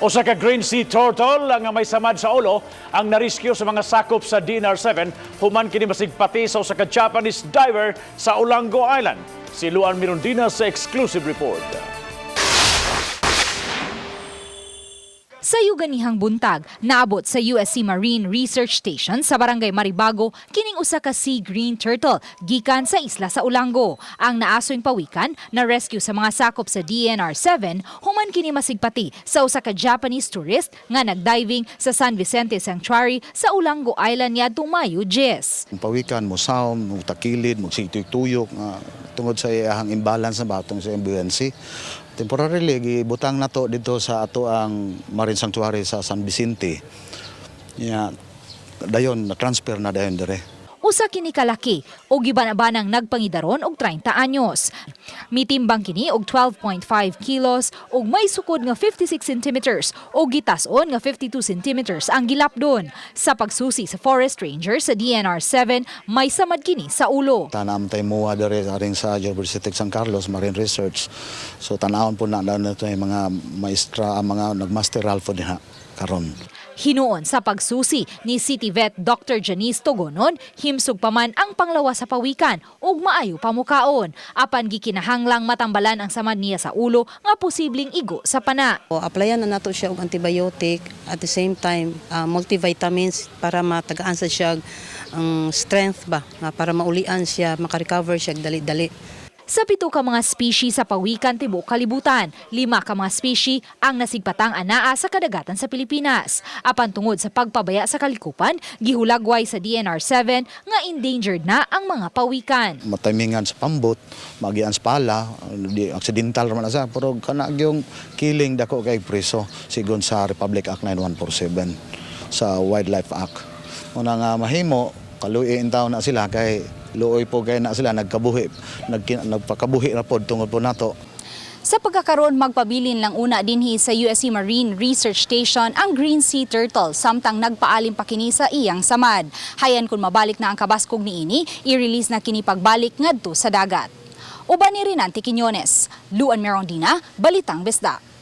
Usa ka green sea turtle nga may samad sa ulo ang narescue sa mga sakop sa DNR-7 human kini masigpati sa usa ka Japanese diver sa Olango Island. Si Luan Mirondina sa exclusive report. Sa yuganihang buntag, naabot sa USC Marine Research Station sa Barangay Maribago kining usa ka sea green turtle gikan sa isla sa Olango. Ang naasoing pawikan na rescue sa mga sakop sa DNR-7 human kini masigpati sa usa ka Japanese tourist nga nagdiving sa San Vicente Sanctuary sa Olango Island niadtong Mayo 10. Ang pawikan mo sound, mo takilid, mo tuyok tungod sa iyang imbalance na batong sa buoyancy. Temporarily, gibutang na to dito sa ato ang Marine Sanctuary sa San Vicente. Dayon, na-transfer na dayon dire. Usa kini kalaki o gibanabanang nagpangidaron og 30 anyos. Mitimbang kini og 12.5 kilos ug may sukod nga 56 centimeters o gitas-on nga 52 centimeters ang gilapdon. Sa pagsusi sa forest ranger sa DNR-7, may samad kini sa ulo. Tanam tay muwa dire aring sa University of San Carlos Marine Research. So tanawon po na ito yung mga maestra, mga nagmasteral po diha karon. Hinuon sa pagsusi ni City Vet Dr. Janice Togonon, himsog pa man ang panglawas sa pawikan ug maayo pamukaon. Apan gikinahanglang matambalan ang samad niya sa ulo nga posibleng igo sa pana. Applyan na nato siya og antibiotic at the same time multivitamins para matagaan sa siya ang strength ba nga para maulian siya makarecover siya dali-dali. Sa 7 ka mga species sa pawikan tibuok kalibutan, 5 ka mga species ang nasigpatang anaa sa kadagatan sa Pilipinas. Apan tungod sa pagpabaya sa kalikupan, gihulagway sa DNR-7 nga endangered na ang mga pawikan. Matimingan sa pambot, magian sa pala, accidental naman na sa, pero kana yung killing dako kay preso sigon sa Republic Act 9147 sa Wildlife Act. Una nga mahimo, kaluin taon na sila kay luoy po kay na sila nagpakabuhi na pod tungod po nato. Sa pagkakaroon magpabilin lang una dinhi sa USC Marine Research Station ang green sea turtle samtang nagpaalim pa kini sa iyang samad. Hayan kung mabalik na ang kabaskog niini, i-release na kini pagbalik ngadto sa dagat. Uban ni Rinanti Quiñones, Luan Mirondina, Balitang Bisdak.